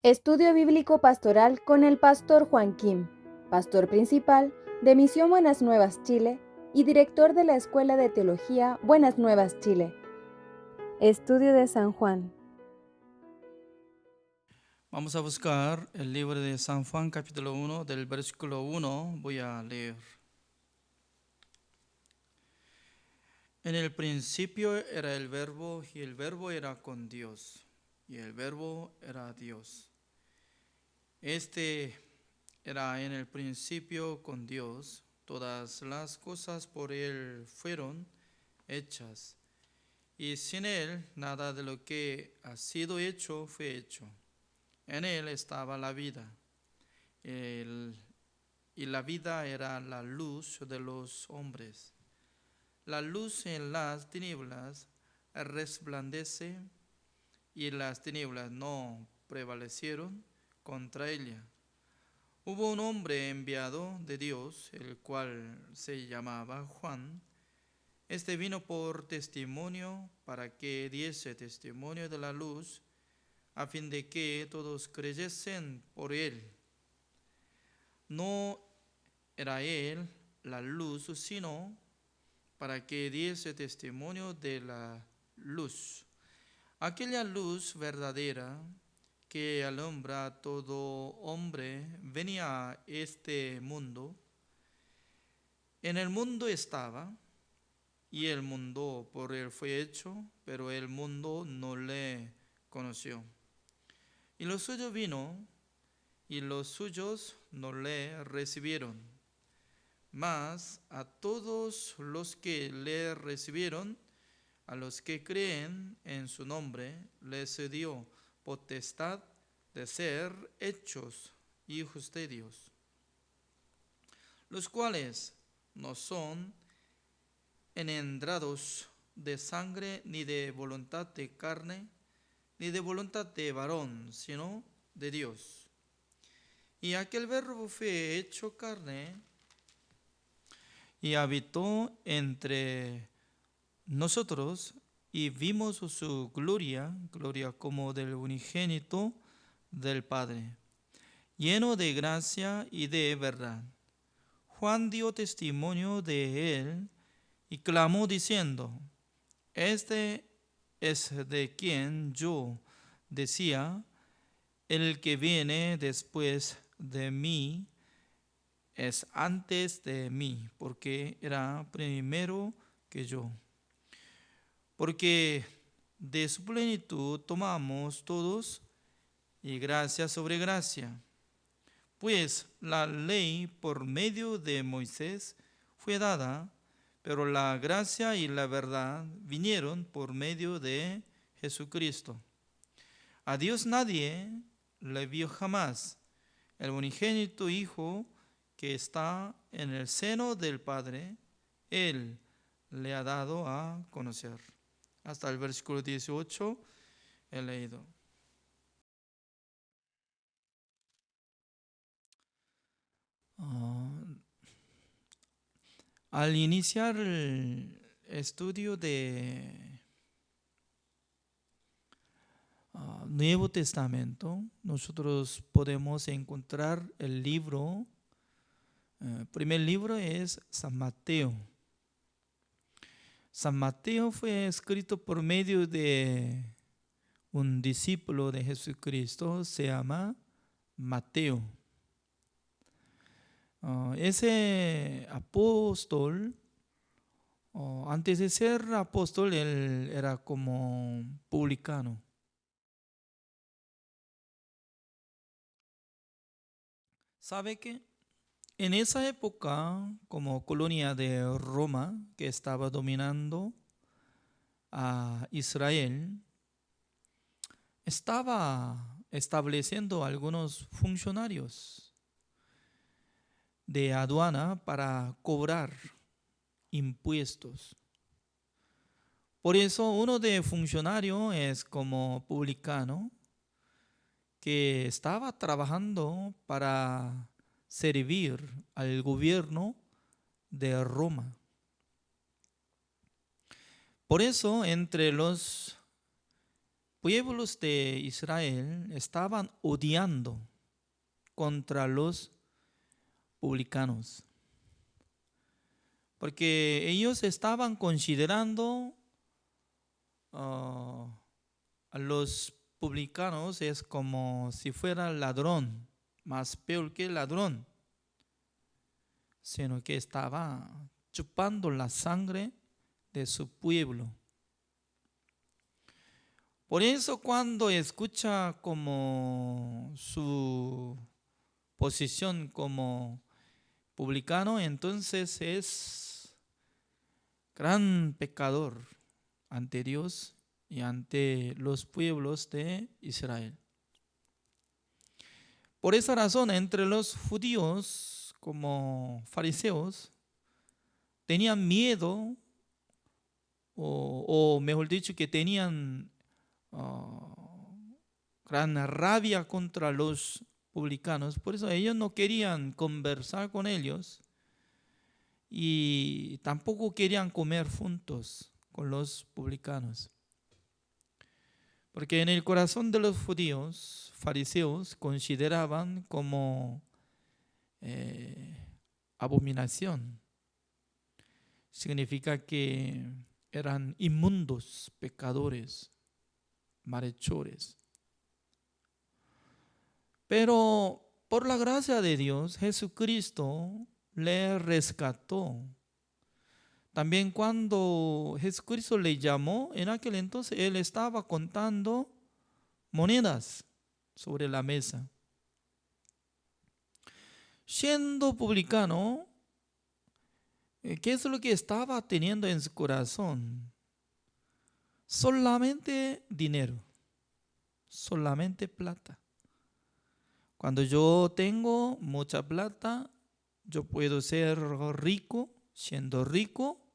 Estudio Bíblico Pastoral con el Pastor Juan Kim, Pastor Principal de Misión Buenas Nuevas Chile y Director de la Escuela de Teología Buenas Nuevas Chile. Estudio de San Juan. Vamos a buscar el libro de San Juan capítulo 1 del versículo 1. Voy a leer. En el principio era el verbo y el verbo era con Dios y el verbo era Dios. Este era en el principio con Dios. Todas las cosas por Él fueron hechas y sin Él nada de lo que ha sido hecho fue hecho. En Él estaba la vida. Y la vida era la luz de los hombres. La luz en las tinieblas resplandece y las tinieblas no prevalecieron contra ella. Hubo un hombre enviado de Dios, el cual se llamaba Juan. Este vino por testimonio para que diese testimonio de la luz, a fin de que todos creyesen por él. No era él la luz, sino para que diese testimonio de la luz. Aquella luz verdadera que alumbra a todo hombre venía a este mundo. En el mundo estaba, y el mundo por él fue hecho, pero el mundo no le conoció. Y lo suyo vino, y los suyos no le recibieron. Mas a todos los que le recibieron, a los que creen en su nombre, les dio potestad de ser hechos hijos de Dios, los cuales no son engendrados de sangre, ni de voluntad de carne, ni de voluntad de varón, sino de Dios. Y aquel verbo fue hecho carne y habitó entre nosotros, y vimos su gloria, gloria como del unigénito del Padre, lleno de gracia y de verdad. Juan dio testimonio de él y clamó diciendo: Este es de quien yo decía, el que viene después de mí es antes de mí, porque era primero que yo. Porque de su plenitud tomamos todos, y gracia sobre gracia. Pues la ley por medio de Moisés fue dada, pero la gracia y la verdad vinieron por medio de Jesucristo. A Dios nadie le vio jamás. El unigénito Hijo que está en el seno del Padre, Él le ha dado a conocer. Hasta el versículo 18 he leído. Ah, al iniciar el estudio de Nuevo Testamento, nosotros podemos encontrar el libro. El primer libro es San Mateo. San Mateo fue escrito por medio de un discípulo de Jesucristo, se llama Mateo. Ese apóstol, antes de ser apóstol, él era como publicano. ¿Sabe qué? En esa época, como colonia de Roma, que estaba dominando a Israel, estaba estableciendo algunos funcionarios de aduana para cobrar impuestos. Por eso uno de funcionario es como publicano que estaba trabajando para servir al gobierno de Roma. Por eso entre los pueblos de Israel estaban odiando contra los publicanos, porque ellos estaban considerando a los publicanos es como si fuera ladrón, más peor que ladrón, sino que estaba chupando la sangre de su pueblo. Por eso cuando escucha como su posición como publicano, entonces es gran pecador ante Dios y ante los pueblos de Israel. Por esa razón, entre los judíos como fariseos tenían miedo, o mejor dicho, que tenían gran rabia contra los publicanos. Por eso ellos no querían conversar con ellos y tampoco querían comer juntos con los publicanos. Porque en el corazón de los judíos, fariseos, consideraban como abominación. Significa que eran inmundos, pecadores, malhechores. Pero por la gracia de Dios, Jesucristo le rescató. También cuando Jesucristo le llamó, en aquel entonces él estaba contando monedas sobre la mesa. Siendo publicano, ¿qué es lo que estaba teniendo en su corazón? Solamente dinero, solamente plata. Cuando yo tengo mucha plata, yo puedo ser rico. Siendo rico,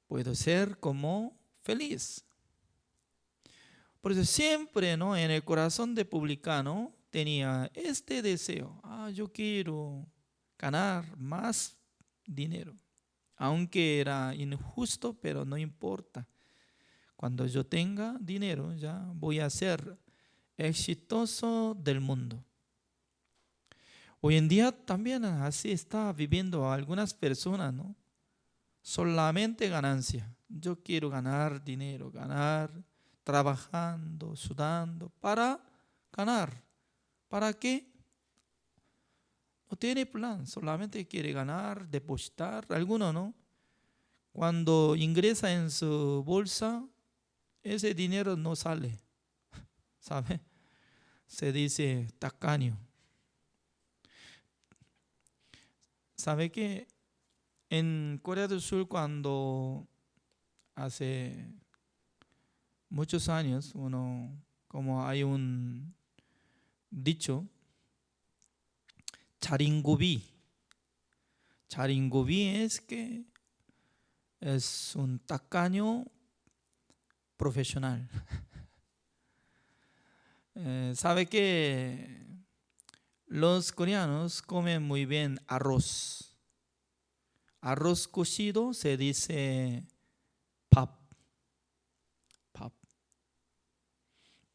puedo ser como feliz. Por eso siempre, ¿no?, en el corazón de publicano tenía este deseo. Yo quiero ganar más dinero. Aunque era injusto, pero no importa. Cuando yo tenga dinero, ya voy a ser exitoso del mundo. Hoy en día también así está viviendo algunas personas, ¿no? Solamente ganancia. Yo quiero ganar dinero, ganar trabajando, sudando, para ganar. ¿Para qué? No tiene plan, solamente quiere ganar, depositar. Alguno, ¿no? Cuando ingresa en su bolsa, ese dinero no sale, ¿sabe? Se dice tacaño. ¿Sabe que en Corea del Sur, cuando hace muchos años, como hay un dicho, 자린고비. 자린고비 es que es un tacaño profesional. Sabe que los coreanos comen muy bien arroz. Arroz cocido se dice 밥. 밥.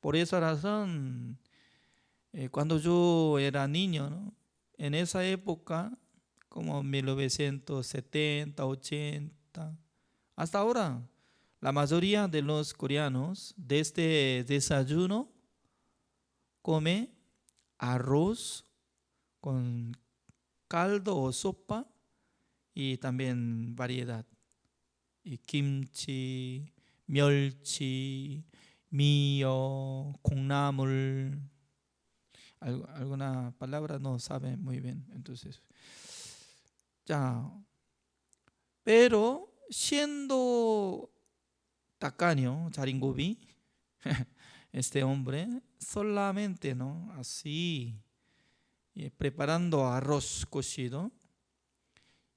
Por esa razón, cuando yo era niño, ¿no?, en esa época, como 1970, 80, hasta ahora, la mayoría de los coreanos de este desayuno come arroz con caldo o sopa y también variedad. Y kimchi, 멸치, 미역, 콩나물. Alguna palabra no sabe muy bien. Entonces, ya. Pero siendo tacaño, 자린고비, este hombre solamente, ¿no?, así, preparando arroz cocido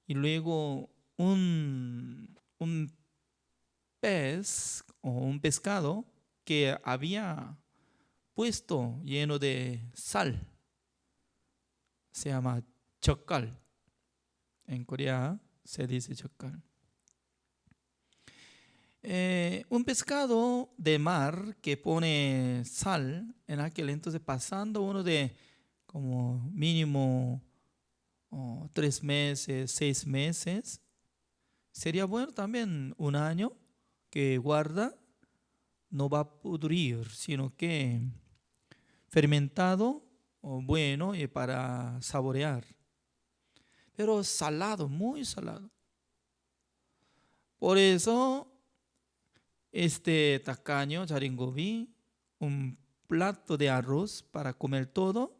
y luego un pez o un pescado que había puesto lleno de sal. Se llama 젓갈. En Corea se dice 젓갈. Un pescado de mar que pone sal en aquel entonces, pasando uno de como mínimo 3 meses, 6 meses, sería bueno también un año que guarda, no va a pudrir, sino que fermentado o bueno para saborear. Pero salado, muy salado. Por eso este tacaño, Jaringobi, un plato de arroz para comer todo,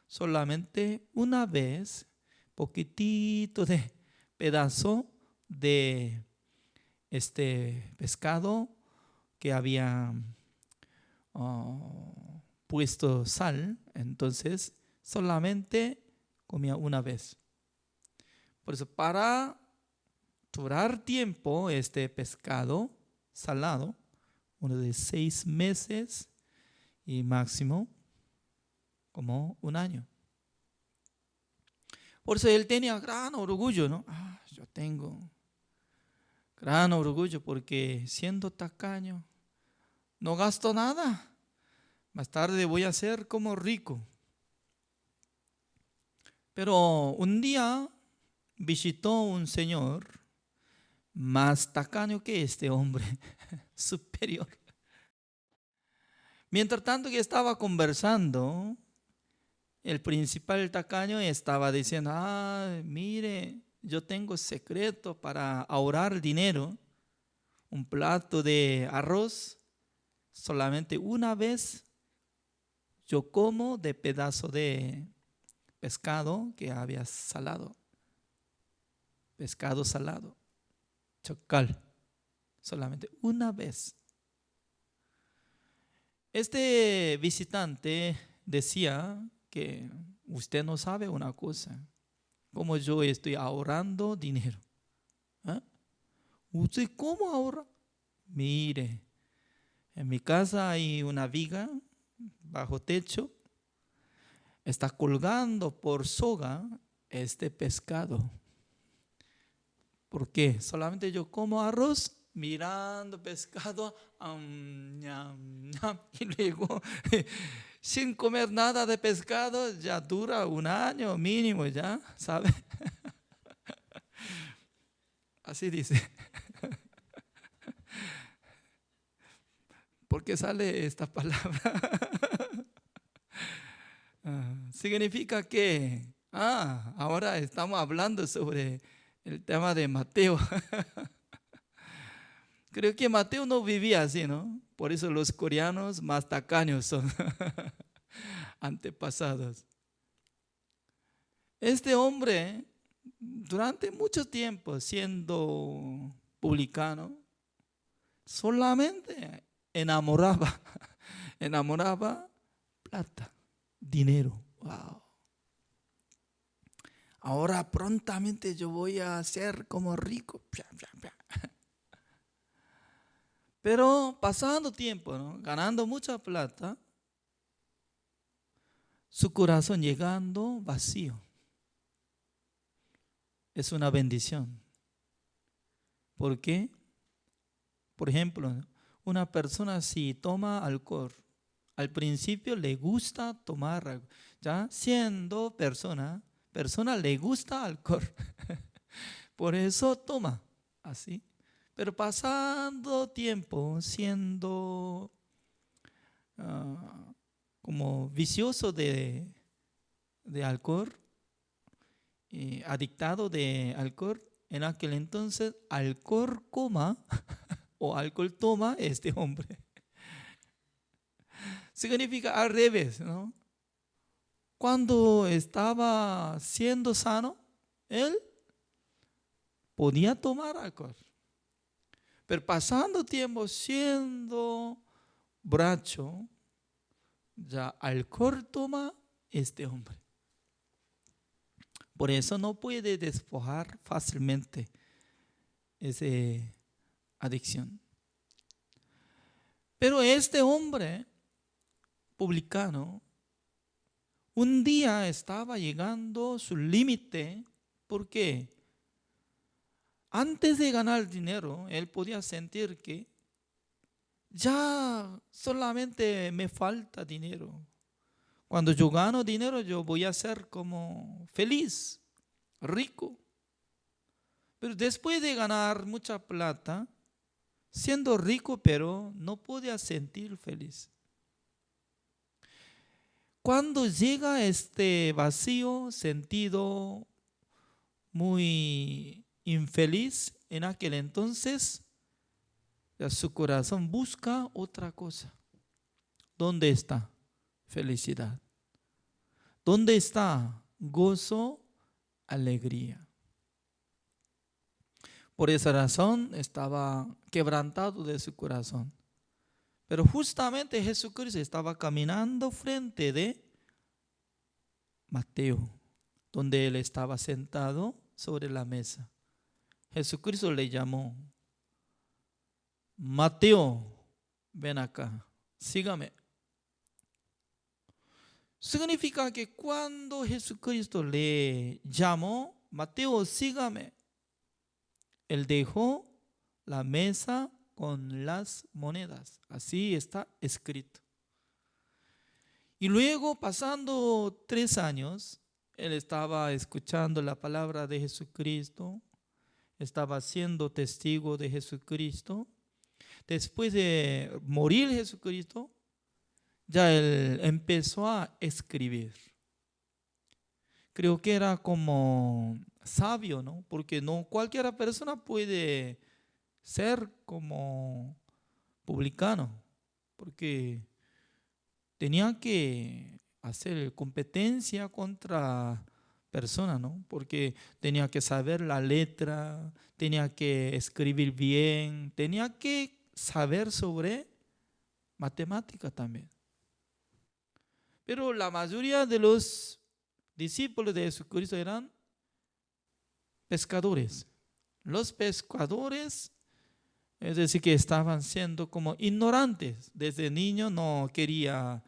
solamente una vez, poquitito de pedazo de este pescado que había puesto sal, entonces solamente comía una vez. Por eso, para durar tiempo este pescado salado, uno de 6 meses y máximo como un año. Por eso él tenía gran orgullo, ¿no? Yo tengo gran orgullo porque siendo tacaño no gasto nada. Más tarde voy a ser como rico. Pero un día visitó un señor más tacaño que este hombre, superior. Mientras tanto que estaba conversando, el principal tacaño estaba diciendo, mire, yo tengo secreto para ahorrar dinero. Un plato de arroz, solamente una vez yo como de pedazo de pescado que había salado. Pescado salado, chocal, solamente una vez. Este visitante decía que usted no sabe una cosa, como yo estoy ahorrando dinero. ¿Usted cómo ahorra? Mire, en mi casa hay una viga bajo techo, está colgando por soga este pescado. ¿Por qué? Solamente yo como arroz mirando pescado y luego sin comer nada de pescado ya dura un año mínimo ya, ¿sabe? Así dice. ¿Por qué sale esta palabra? Significa que ahora estamos hablando sobre el tema de Mateo. Creo que Mateo no vivía así, ¿no? Por eso los coreanos más tacaños son antepasados. Este hombre, durante mucho tiempo siendo publicano, solamente enamoraba plata, dinero. Wow. Ahora prontamente yo voy a ser como rico. Pero pasando tiempo, ¿no? Ganando mucha plata, su corazón llegando vacío. Es una bendición. ¿Por qué? Por ejemplo, una persona si toma alcohol, al principio le gusta tomar alcohol. Ya siendo persona le gusta alcohol. Por eso toma así. Pero pasando tiempo siendo como vicioso de alcohol, adictado de alcohol, en aquel entonces alcohol coma o alcohol toma este hombre. Significa al revés, ¿no? Cuando estaba siendo sano, él podía tomar alcohol. Pero pasando tiempo siendo borracho, ya alcohol toma este hombre. Por eso no puede despojar fácilmente esa adicción. Pero este hombre publicano un día estaba llegando su límite. ¿Por qué? antes de ganar dinero, él podía sentir que ya solamente me falta dinero. Cuando yo gano dinero, yo voy a ser como feliz, rico. Pero después de ganar mucha plata, siendo rico, pero no podía sentir feliz. Cuando llega este vacío, sentido muy infeliz, en aquel entonces, ya su corazón busca otra cosa. ¿Dónde está felicidad? ¿Dónde está gozo, alegría? Por esa razón estaba quebrantado de su corazón. Pero justamente Jesucristo estaba caminando frente de Mateo, donde él estaba sentado sobre la mesa. Jesucristo le llamó: Mateo, ven acá, sígame. Significa que cuando Jesucristo le llamó: Mateo, sígame, él dejó la mesa con las monedas. Así está escrito. Y luego, pasando 3 años, él estaba escuchando la palabra de Jesucristo, estaba siendo testigo de Jesucristo. Después de morir Jesucristo, ya él empezó a escribir. Creo que era como sabio, ¿no? Porque no cualquier persona puede ser como publicano, porque tenía que hacer competencia contra personas, ¿no? Porque tenía que saber la letra, tenía que escribir bien, tenía que saber sobre matemática también. Pero la mayoría de los discípulos de Jesucristo eran pescadores. Los pescadores, es decir, que estaban siendo como ignorantes. Desde niño no quería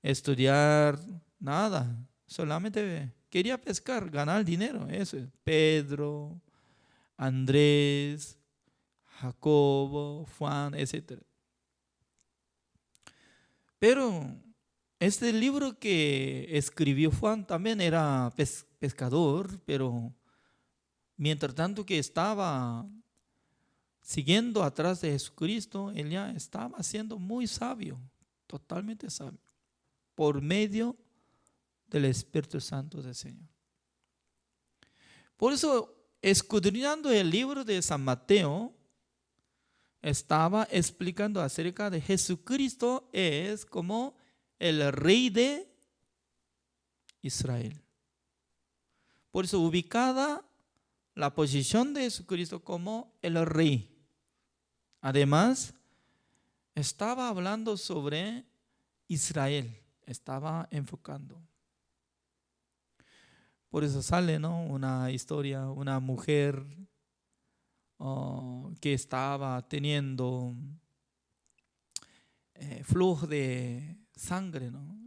estudiar nada, solamente quería pescar, ganar dinero. Eso es Pedro, Andrés, Jacobo, Juan, etc. Pero este libro que escribió Juan también era pescador, pero mientras tanto que estaba siguiendo atrás de Jesucristo, él ya estaba siendo muy sabio, totalmente sabio, por medio del Espíritu Santo del Señor. Por eso, escudriñando el libro de San Mateo, estaba explicando acerca de Jesucristo es como el rey de Israel. Por eso ubicada la posición de Jesucristo como el rey. Además, estaba hablando sobre Israel, estaba enfocando. Por eso sale, ¿no?, una historia, una mujer que estaba teniendo flujo de sangre, ¿no?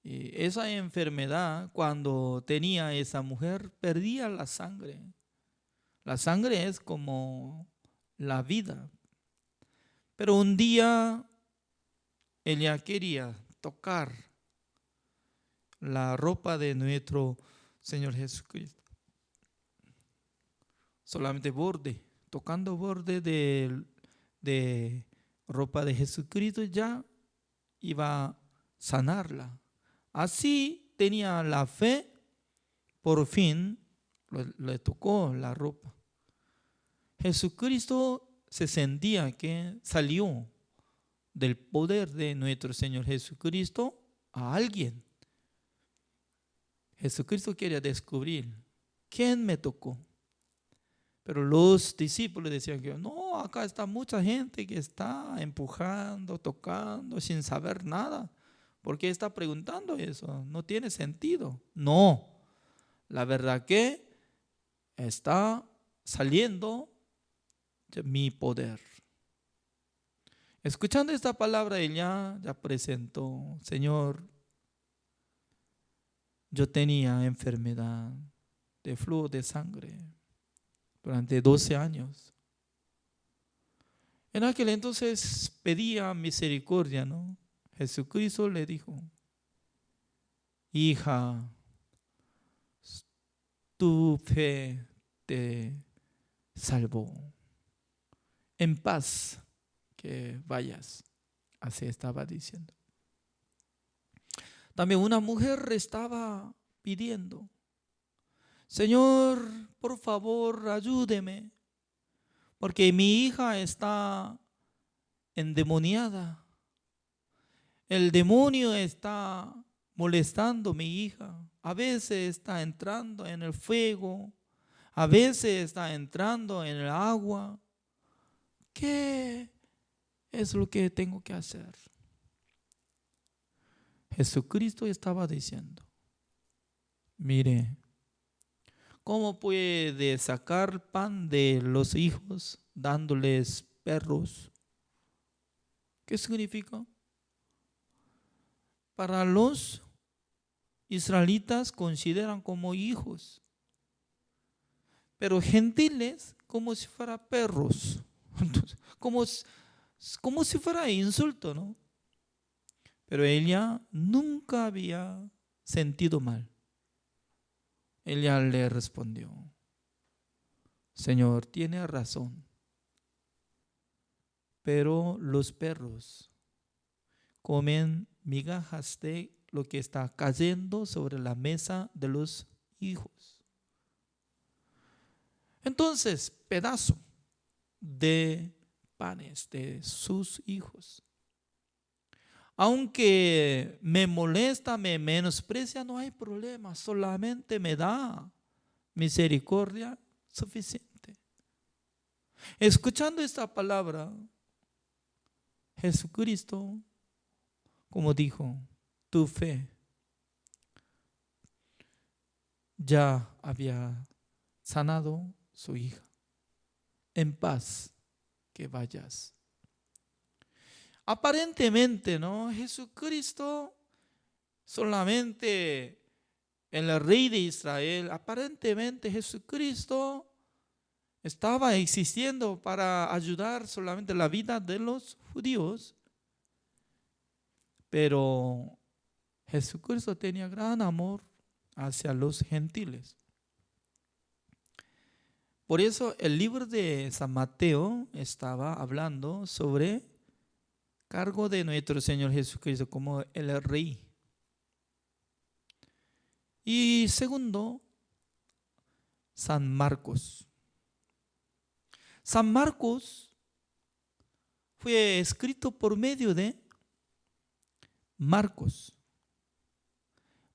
Y esa enfermedad, cuando tenía esa mujer, perdía la sangre. La sangre es como la vida. Pero un día ella quería tocar la ropa de nuestro Señor Jesucristo. Solamente borde, tocando borde de ropa de Jesucristo, ya iba a sanarla. Así tenía la fe, por fin le tocó la ropa. Jesucristo se sentía que salió del poder de nuestro Señor Jesucristo a alguien. Jesucristo quería descubrir quién me tocó. Pero los discípulos decían que no, acá está mucha gente que está empujando, tocando, sin saber nada. ¿Por qué está preguntando eso? No tiene sentido. No, la verdad que está saliendo de mi poder. Escuchando esta palabra, ella ya presentó: Señor, yo tenía enfermedad de flujo de sangre, durante 12 años. En aquel entonces pedía misericordia, ¿no? Jesucristo le dijo: hija, tu fe te salvó. En paz que vayas. Así estaba diciendo. También una mujer estaba pidiendo: Señor, por favor, ayúdeme, porque mi hija está endemoniada. El demonio está molestando a mi hija. A veces está entrando en el fuego, a veces está entrando en el agua. ¿Qué es lo que tengo que hacer? Jesucristo estaba diciendo: mire, ¿cómo puede sacar pan de los hijos dándoles perros? ¿Qué significa? Para los israelitas consideran como hijos, pero gentiles como si fueran perros. Entonces, como si fuera insulto, ¿no? Pero ella nunca había sentido mal. Ella le respondió: Señor, tiene razón, pero los perros comen migajas de lo que está cayendo sobre la mesa de los hijos. Entonces, pedazo de panes de sus hijos. Aunque me molesta, me menosprecia, no hay problema, solamente me da misericordia suficiente. Escuchando esta palabra, Jesucristo, como dijo, tu fe ya había sanado su hija. En paz que vayas. Aparentemente, ¿no? Jesucristo, solamente el rey de Israel, aparentemente Jesucristo estaba existiendo para ayudar solamente la vida de los judíos. Pero Jesucristo tenía gran amor hacia los gentiles. Por eso el libro de San Mateo estaba hablando sobre cargo de nuestro Señor Jesucristo como el rey. Y segundo, San Marcos. San Marcos fue escrito por medio de Marcos.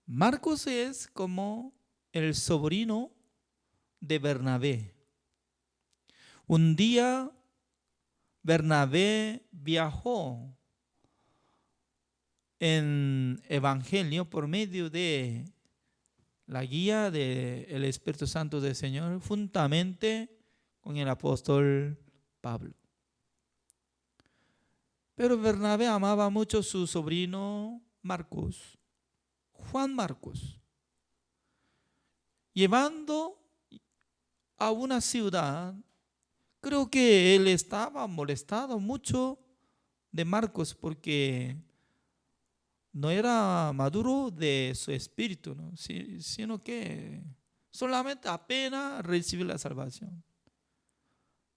Marcos es como el sobrino de Bernabé. Un día Bernabé viajó en evangelio por medio de la guía del Espíritu Santo del Señor, juntamente con el apóstol Pablo. Pero Bernabé amaba mucho a su sobrino Marcos, Juan Marcos. Llevando a una ciudad, creo que él estaba molestado mucho de Marcos porque no era maduro de su espíritu, ¿no? Sino que solamente apenas recibió la salvación.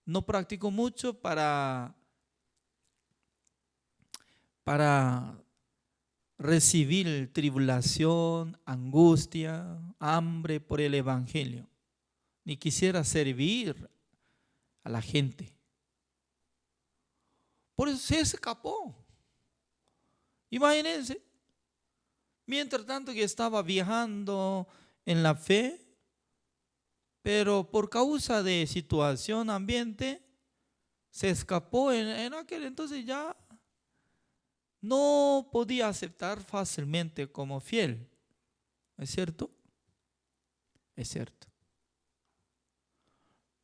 No practicó mucho para recibir tribulación, angustia, hambre por el evangelio. Ni quisiera servir a la gente. Por eso se escapó. Imagínense, mientras tanto que estaba viajando en la fe, pero por causa de situación, ambiente, se escapó. En aquel entonces ya no podía aceptar fácilmente como fiel. ¿Es cierto? Es cierto.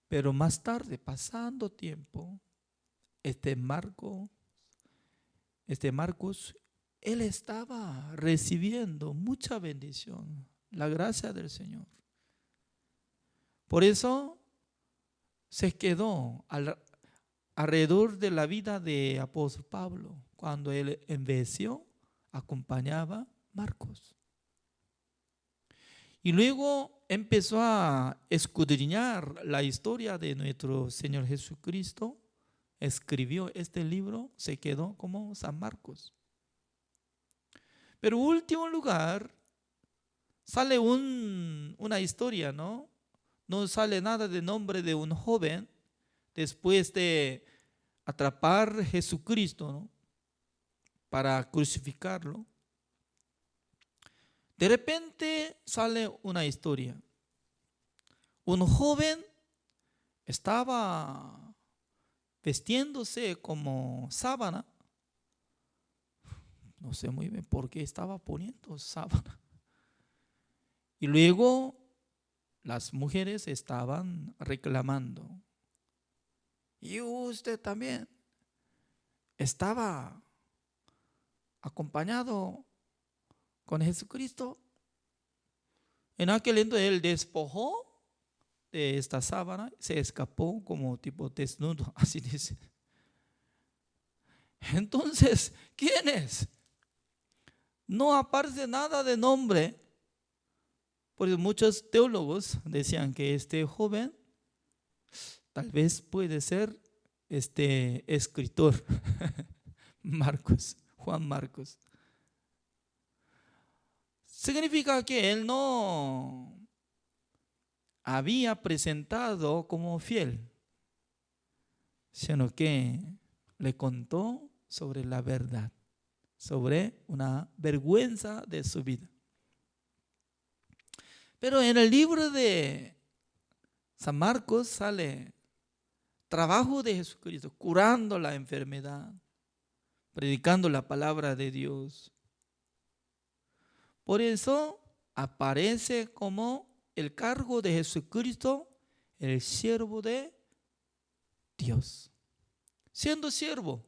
Pero más tarde, pasando tiempo, este Marcos, él estaba recibiendo mucha bendición, la gracia del Señor. Por eso se quedó alrededor de la vida de apóstol Pablo. Cuando él envejeció, acompañaba a Marcos. Y luego empezó a escudriñar la historia de nuestro Señor Jesucristo. Escribió este libro, se quedó como San Marcos. Pero en último lugar, sale una historia, ¿no? No sale nada de nombre de un joven después de atrapar a Jesucristo, ¿no? Para crucificarlo. De repente sale una historia. Un joven estaba vestiéndose como sábana. No sé muy bien por qué estaba poniendo sábana. Y luego las mujeres estaban reclamando. Y usted también estaba acompañado con Jesucristo. En aquel entonces él despojó de esta sábana, se escapó como tipo desnudo, así dice. Entonces, ¿quién es? No aparece nada de nombre. Por eso muchos teólogos decían que este joven tal vez puede ser este escritor, Marcos, Juan Marcos. Significa que él no había presentado como fiel, sino que le contó sobre la verdad, sobre una vergüenza de su vida. Pero en el libro de San Marcos sale trabajo de Jesucristo, curando la enfermedad, predicando la palabra de Dios. Por eso aparece como el cargo de Jesucristo, el siervo de Dios. Siendo siervo,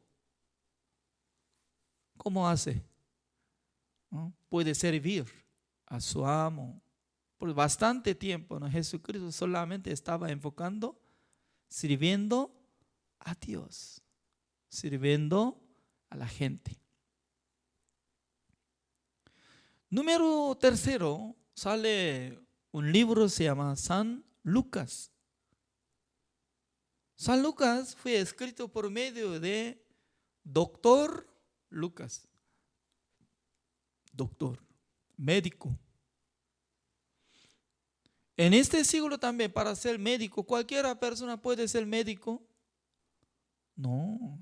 ¿cómo hace? ¿No? Puede servir a su amo. Por bastante tiempo, ¿no? Jesucristo solamente estaba enfocando, sirviendo a Dios, sirviendo a la gente. Número tercero, sale un libro, se llama San Lucas. San Lucas fue escrito por medio de doctor Lucas, doctor, médico. En este siglo también, para ser médico, ¿cualquiera persona puede ser médico? No.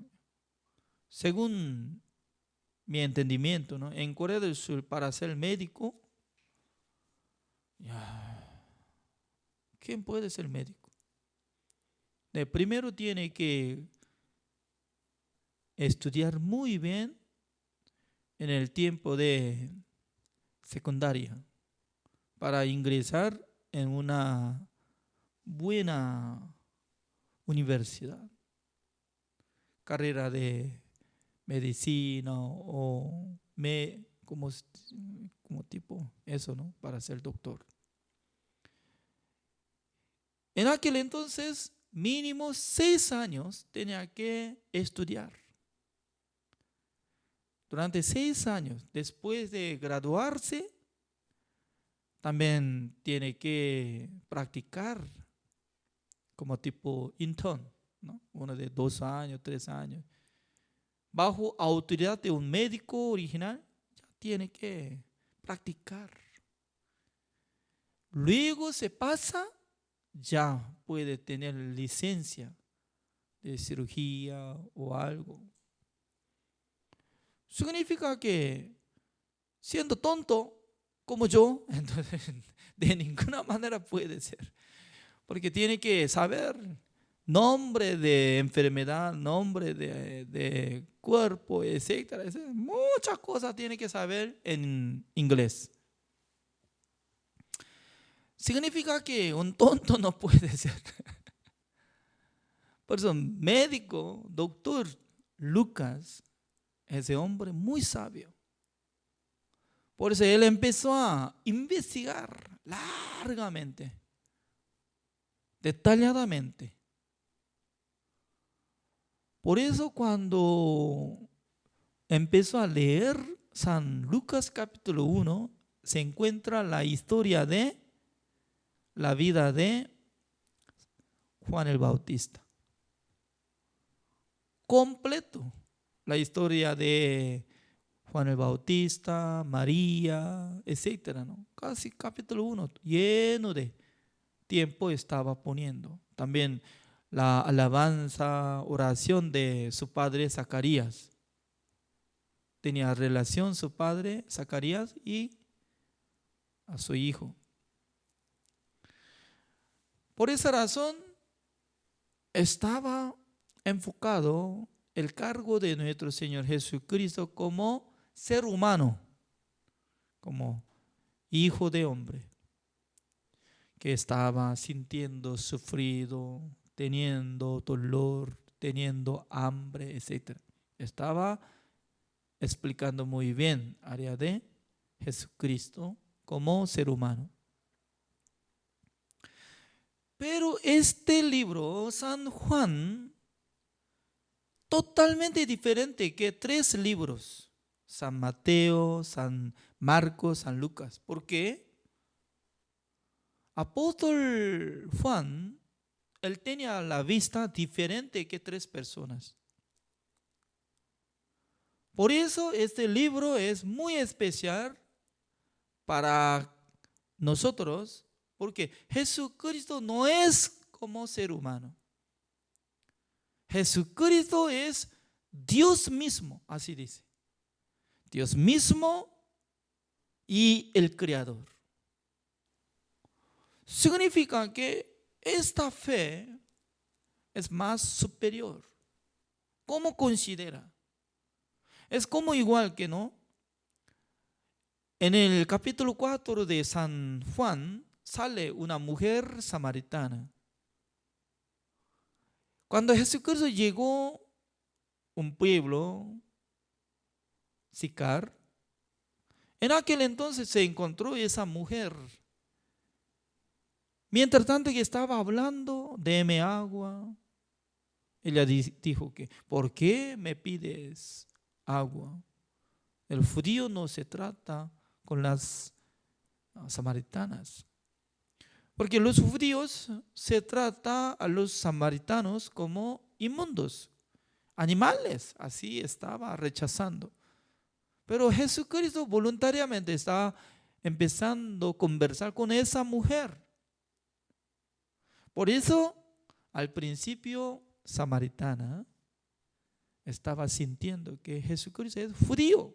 Según mi entendimiento, ¿no? En Corea del Sur, para ser médico, ¿quién puede ser médico? Primero tiene que estudiar muy bien en el tiempo de secundaria para ingresar en una buena universidad, carrera de medicina o como tipo eso, ¿no? Para ser doctor. En aquel entonces, mínimo 6 años tenía que estudiar. Durante 6 años, después de graduarse, también tiene que practicar como tipo intern, ¿no? Uno de 2 años, 3 años. Bajo autoridad de un médico original, ya tiene que practicar. Luego se pasa, ya puede tener licencia de cirugía o algo. Significa que siendo tonto como yo, entonces de ninguna manera puede ser. Porque tiene que saber nombre de enfermedad, nombre de cuerpo, etcétera. Muchas cosas tiene que saber en inglés. Significa que un tonto no puede ser. Por eso, médico, doctor Lucas, ese hombre muy sabio. Por eso él empezó a investigar largamente, detalladamente, Por eso cuando empezó a leer San Lucas capítulo 1, se encuentra la historia de la vida de Juan el Bautista. Completo. La historia de Juan el Bautista, María, etcétera, ¿no? Casi capítulo 1, lleno de tiempo estaba poniendo. También la alabanza, oración de su padre Zacarías. Tenía relación su padre Zacarías y a su hijo. Por esa razón estaba enfocado el cargo de nuestro Señor Jesucristo como ser humano, como hijo de hombre, que estaba sintiendo sufrido, teniendo dolor, teniendo hambre, etc. Estaba explicando muy bien área de Jesucristo como ser humano. Pero este libro, San Juan, totalmente diferente que 3 libros, San Mateo, San Marcos, San Lucas. ¿Por qué? Apóstol Juan, él tenía la vista diferente que 3 personas. Por eso este libro es muy especial para nosotros, porque Jesucristo no es como ser humano. Jesucristo es Dios mismo, así dice. Dios mismo y el Creador. Significa que esta fe es más superior. ¿Cómo considera? Es como igual que, ¿no? En el capítulo 4 de San Juan sale una mujer samaritana. Cuando Jesucristo llegó a un pueblo, Sicar, en aquel entonces se encontró esa mujer. Mientras tanto que estaba hablando, deme agua. Ella dijo que, ¿por qué me pides agua? El judío no se trata con las samaritanas. Porque los judíos se trata a los samaritanos como inmundos, animales. Así estaba rechazando. Pero Jesucristo voluntariamente está empezando a conversar con esa mujer. Por eso, al principio, samaritana estaba sintiendo que Jesucristo es judío.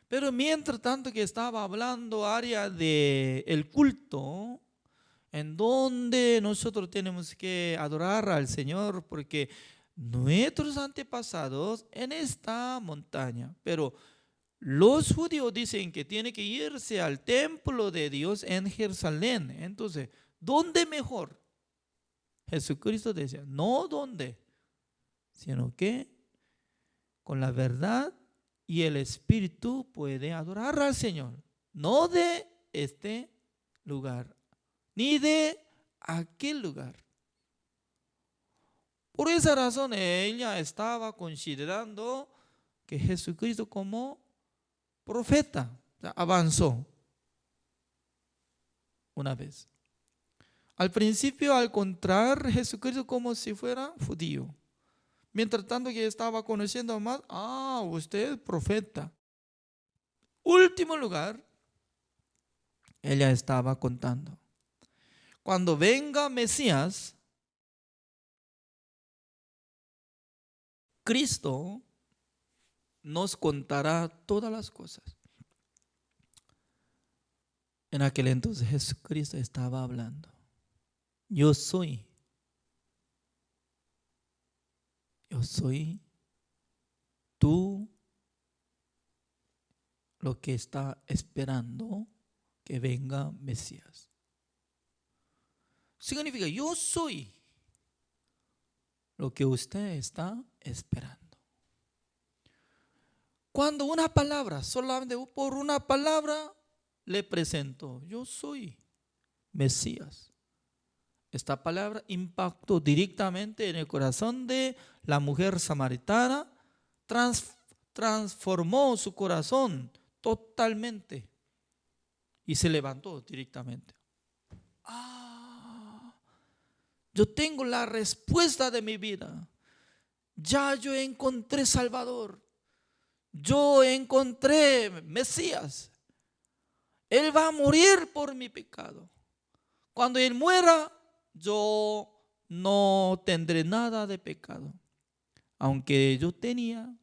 Pero mientras tanto que estaba hablando área de el culto, en donde nosotros tenemos que adorar al Señor, porque nuestros antepasados en esta montaña, pero los judíos dicen que tiene que irse al templo de Dios en Jerusalén. Entonces, ¿dónde mejor? Jesucristo decía, no dónde, sino que con la verdad y el Espíritu puede adorar al Señor. No de este lugar, ni de aquel lugar. Por esa razón ella estaba considerando que Jesucristo como profeta, o sea, avanzó una vez. Al principio, al encontrar Jesucristo como si fuera judío. Mientras tanto que estaba conociendo más, usted es profeta. Último lugar, ella estaba contando. Cuando venga Mesías, Cristo nos contará todas las cosas. En aquel entonces Jesucristo estaba hablando. Yo soy tú lo que está esperando que venga Mesías. Significa, yo soy lo que usted está esperando. Cuando una palabra, solamente por una palabra, le presento, yo soy Mesías. Esta palabra impactó directamente en el corazón de la mujer samaritana, transformó su corazón totalmente y se levantó directamente. Yo tengo la respuesta de mi vida. Ya yo encontré Salvador. Yo encontré Mesías. Él va a morir por mi pecado. Cuando Él muera, yo no tendré nada de pecado. Aunque yo tenía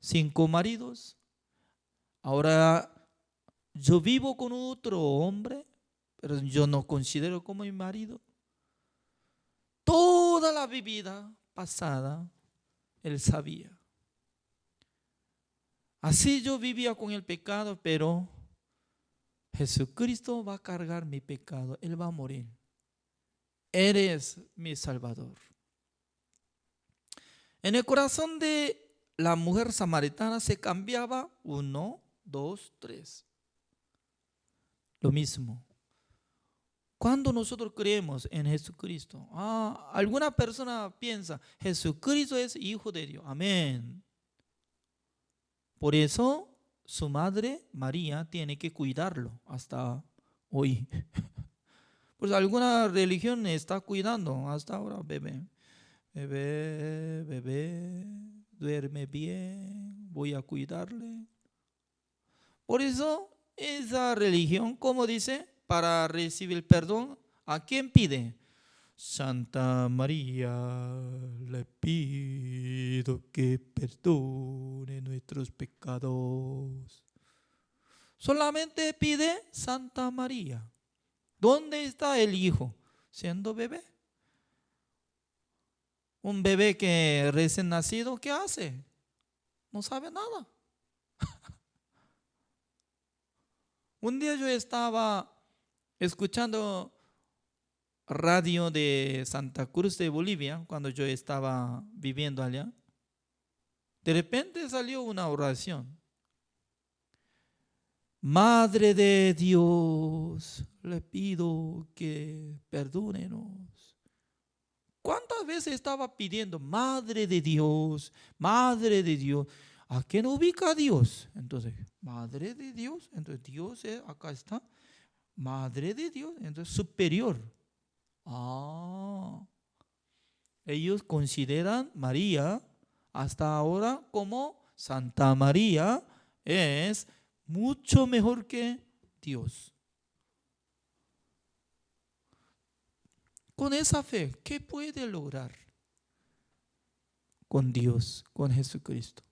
5 maridos, ahora yo vivo con otro hombre, pero yo no considero como mi marido. Toda la vida pasada, Él sabía. Así yo vivía con el pecado, pero Jesucristo va a cargar mi pecado. Él va a morir. Eres mi Salvador. En el corazón de la mujer samaritana se cambiaba 1, 2, 3. Lo mismo. Cuando nosotros creemos en Jesucristo, alguna persona piensa, Jesucristo es hijo de Dios. Amén. Por eso su madre María tiene que cuidarlo hasta hoy. Pues alguna religión está cuidando hasta ahora, bebé, duerme bien, voy a cuidarle. Por eso esa religión, como dice, para recibir perdón, ¿a quién pide? Santa María, le pido que perdone nuestros pecados. Solamente pide Santa María. ¿Dónde está el hijo? Siendo bebé. Un bebé que recién nacido, ¿qué hace? No sabe nada. Un día yo estaba escuchando radio de Santa Cruz de Bolivia, cuando yo estaba viviendo allá. De repente salió una oración. Madre de Dios, le pido que perdónenos. ¿Cuántas veces estaba pidiendo, Madre de Dios, Madre de Dios? ¿A quién ubica a Dios? Entonces, Madre de Dios, entonces Dios acá está. Madre de Dios, entonces superior. Ellos consideran María hasta ahora como Santa María es mucho mejor que Dios. Con esa fe, ¿qué puede lograr con Dios, con Jesucristo?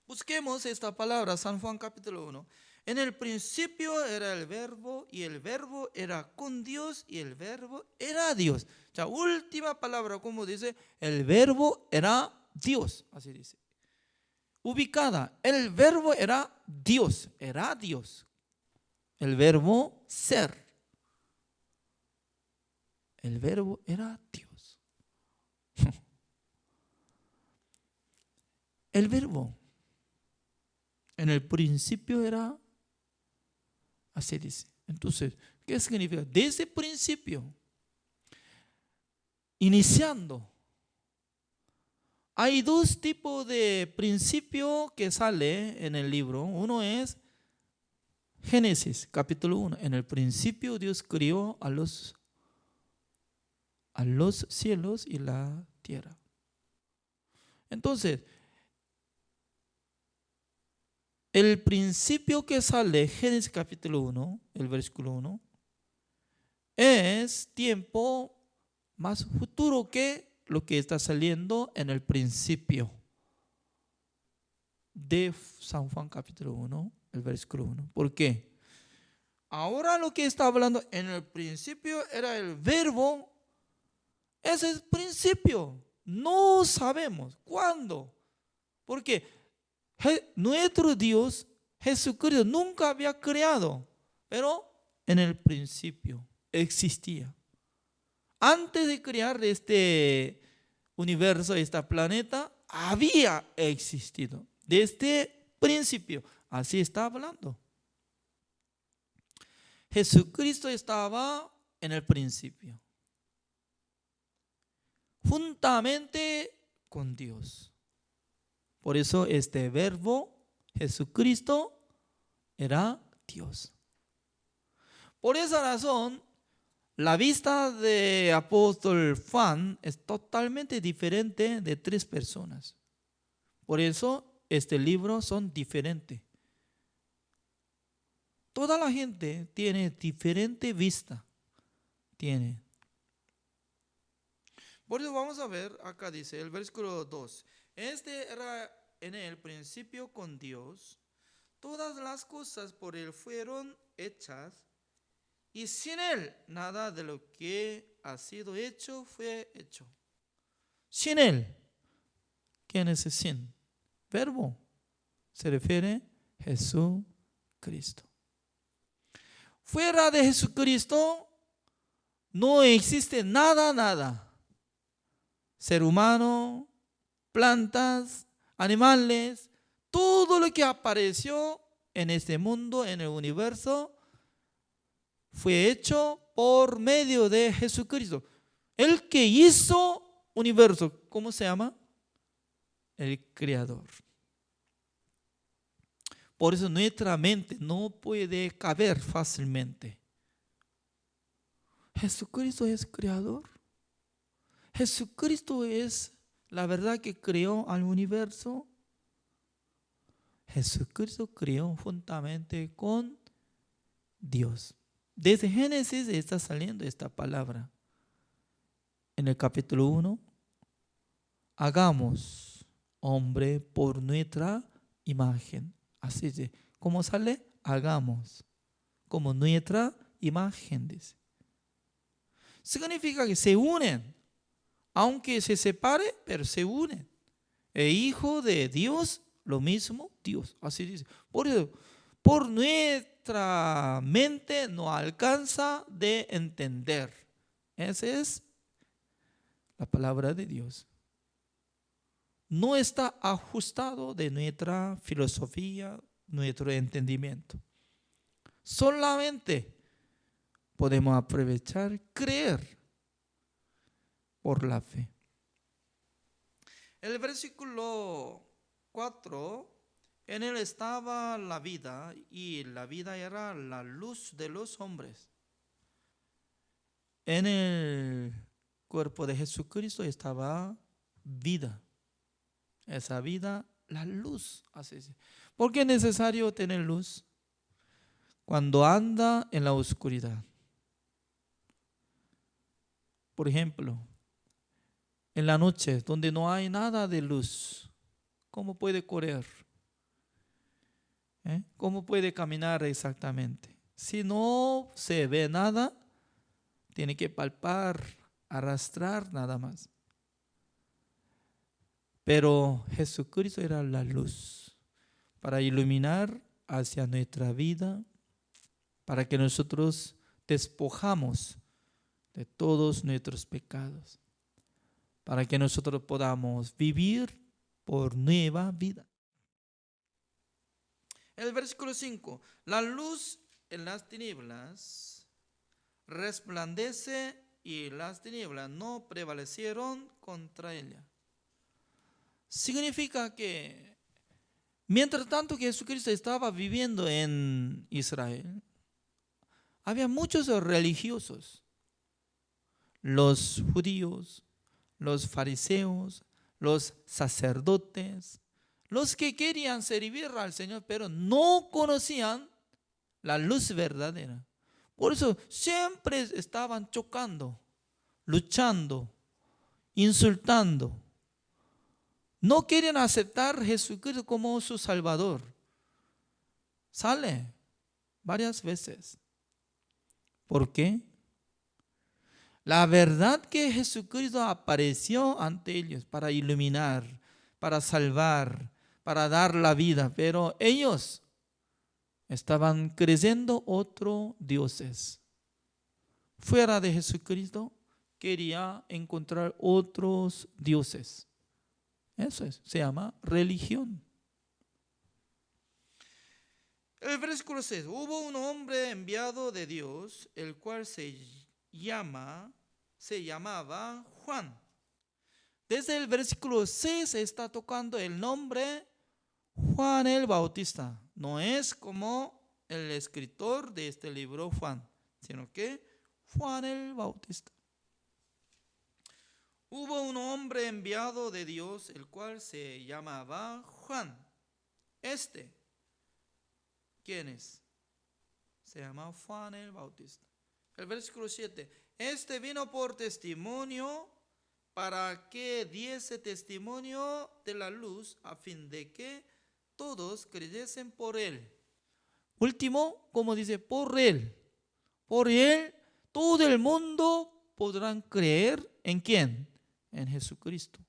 Busquemos esta palabra, San Juan capítulo 1. En el principio era el verbo y el verbo era con Dios y el verbo era Dios. La última palabra, como dice, el verbo era Dios, así dice. Ubicada, el verbo era Dios. El verbo ser. El verbo era Dios. El verbo en el principio era, así dice. Entonces, ¿qué significa? Desde el principio, iniciando. Hay 2 tipos de principio que sale en el libro. Uno es Génesis, capítulo 1. En el principio Dios crió a los cielos y la tierra. Entonces, el principio que sale, Génesis capítulo 1, el versículo 1, es tiempo más futuro que lo que está saliendo en el principio de San Juan capítulo 1, el versículo 1. ¿Por qué? Ahora lo que está hablando en el principio era el verbo. Ese es el principio. No sabemos cuándo. Porque nuestro Dios, Jesucristo, nunca había creado, pero en el principio existía. Antes de crear este universo, este planeta, había existido. Desde el principio, así está hablando. Jesucristo estaba en el principio, juntamente con Dios. Por eso este verbo, Jesucristo, era Dios. Por esa razón, la vista de apóstol Juan es totalmente diferente de tres personas. Por eso este libro son diferentes. Toda la gente tiene diferente vista. Tiene. Por eso vamos a ver, acá dice el versículo 2. Este era en el principio con Dios. Todas las cosas por Él fueron hechas. Y sin Él, nada de lo que ha sido hecho fue hecho. Sin Él. ¿Quién es el sin? Verbo. Se refiere a Jesucristo. Fuera de Jesucristo no existe nada. Ser humano, plantas, animales, todo lo que apareció en este mundo, en el universo, fue hecho por medio de Jesucristo. El que hizo universo, ¿cómo se llama? El Creador. Por eso nuestra mente no puede caber fácilmente. Jesucristo es Creador. Jesucristo es la verdad que creó al universo. Jesucristo creó juntamente con Dios. Desde Génesis está saliendo esta palabra. En el capítulo 1, hagamos hombre por nuestra imagen. Así es. ¿Cómo sale? Hagamos como nuestra imagen, dice. Significa que se unen. Aunque se separe, pero se unen. El Hijo de Dios, lo mismo Dios. Así dice. Por eso, por nuestra mente no alcanza de entender. Esa es la palabra de Dios. No está ajustado de nuestra filosofía, nuestro entendimiento. Solamente podemos aprovechar, creer por la fe. El versículo 4, en él estaba la vida y la vida era la luz de los hombres. En el cuerpo de Jesucristo estaba vida. Esa vida, la luz. Así es. ¿Por qué es necesario tener luz? Cuando anda en la oscuridad. Por ejemplo, en la noche, donde no hay nada de luz, ¿cómo puede correr? ¿Cómo puede caminar exactamente? Si no se ve nada, tiene que palpar, arrastrar nada más. Pero Jesucristo era la luz para iluminar hacia nuestra vida, para que nosotros despojamos de todos nuestros pecados, para que nosotros podamos vivir por nueva vida. El versículo 5, la luz en las tinieblas resplandece y las tinieblas no prevalecieron contra ella. Significa que mientras tanto que Jesucristo estaba viviendo en Israel, había muchos religiosos, los judíos, los fariseos, los sacerdotes, los que querían servir al Señor, pero no conocían la luz verdadera. Por eso siempre estaban chocando, luchando, insultando. No quieren aceptar a Jesucristo como su Salvador. Sale varias veces. ¿Por qué? La verdad que Jesucristo apareció ante ellos para iluminar, para salvar, para dar la vida, pero ellos estaban creyendo otros dioses. Fuera de Jesucristo quería encontrar otros dioses. Eso se llama religión. El versículo 6. Hubo un hombre enviado de Dios, el cual se se llamaba Juan. Desde el versículo 6 está tocando el nombre Juan el Bautista. No es como el escritor de este libro Juan, sino que Juan el Bautista. Hubo un hombre enviado de Dios, el cual se llamaba Juan. ¿Quién es? Se llama Juan el Bautista. El versículo 7. Vino por testimonio para que diese testimonio de la luz, a fin de que todos creyesen por él. Último, como dice, por él. Por él todo el mundo podrán creer ¿en quién? En Jesucristo.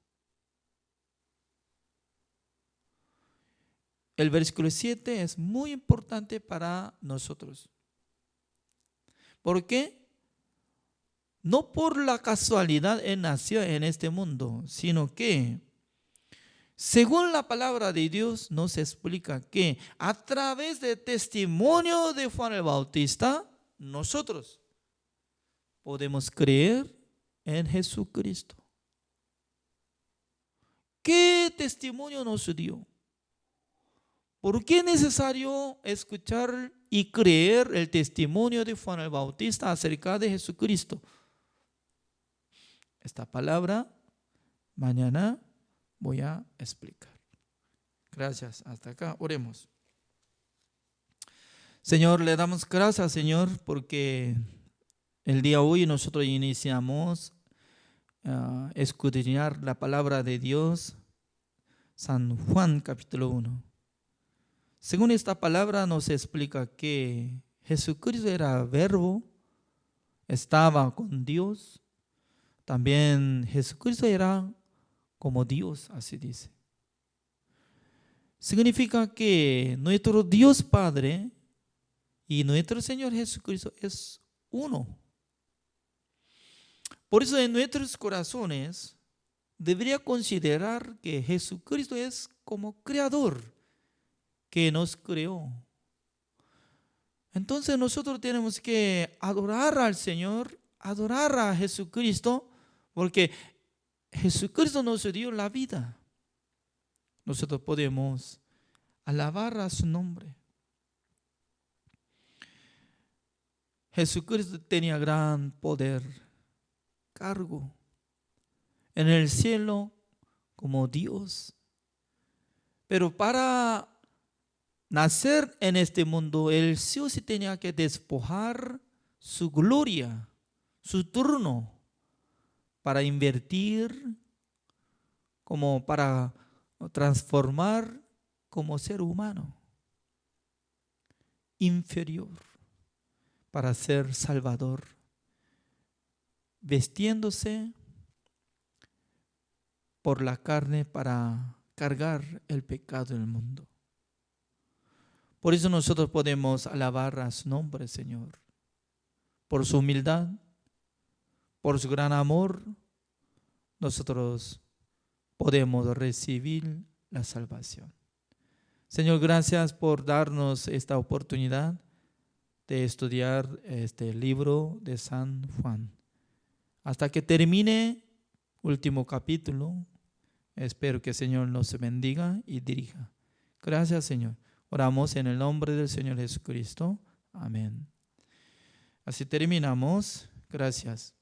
El versículo 7 es muy importante para nosotros. ¿Por qué? No por la casualidad él nació en este mundo, sino que según la palabra de Dios nos explica que a través del testimonio de Juan el Bautista, nosotros podemos creer en Jesucristo. ¿Qué testimonio nos dio? ¿Por qué es necesario escuchar y creer el testimonio de Juan el Bautista acerca de Jesucristo? Esta palabra mañana voy a explicar. Gracias. Hasta acá. Oremos. Señor, le damos gracias, Señor, porque el día de hoy nosotros iniciamos a escudriñar la palabra de Dios, San Juan capítulo 1. Según esta palabra nos explica que Jesucristo era verbo, estaba con Dios. También Jesucristo era como Dios, así dice. Significa que nuestro Dios Padre y nuestro Señor Jesucristo es uno. Por eso en nuestros corazones debería considerar que Jesucristo es como creador que nos creó. Entonces nosotros tenemos que adorar al Señor, adorar a Jesucristo, porque Jesucristo nos dio la vida. Nosotros podemos alabar a su nombre. Jesucristo tenía gran poder, cargo en el cielo como Dios. Pero para nacer en este mundo, Él sí o sí tenía que despojar su gloria, su trono, para invertir, como para transformar como ser humano inferior, para ser salvador, vestiéndose por la carne para cargar el pecado del mundo. Por eso nosotros podemos alabar a su nombre, Señor, por su humildad, por su gran amor. Nosotros podemos recibir la salvación. Señor, gracias por darnos esta oportunidad de estudiar este libro de San Juan. Hasta que termine último capítulo, espero que el Señor nos bendiga y dirija. Gracias, Señor. Oramos en el nombre del Señor Jesucristo. Amén. Así terminamos. Gracias.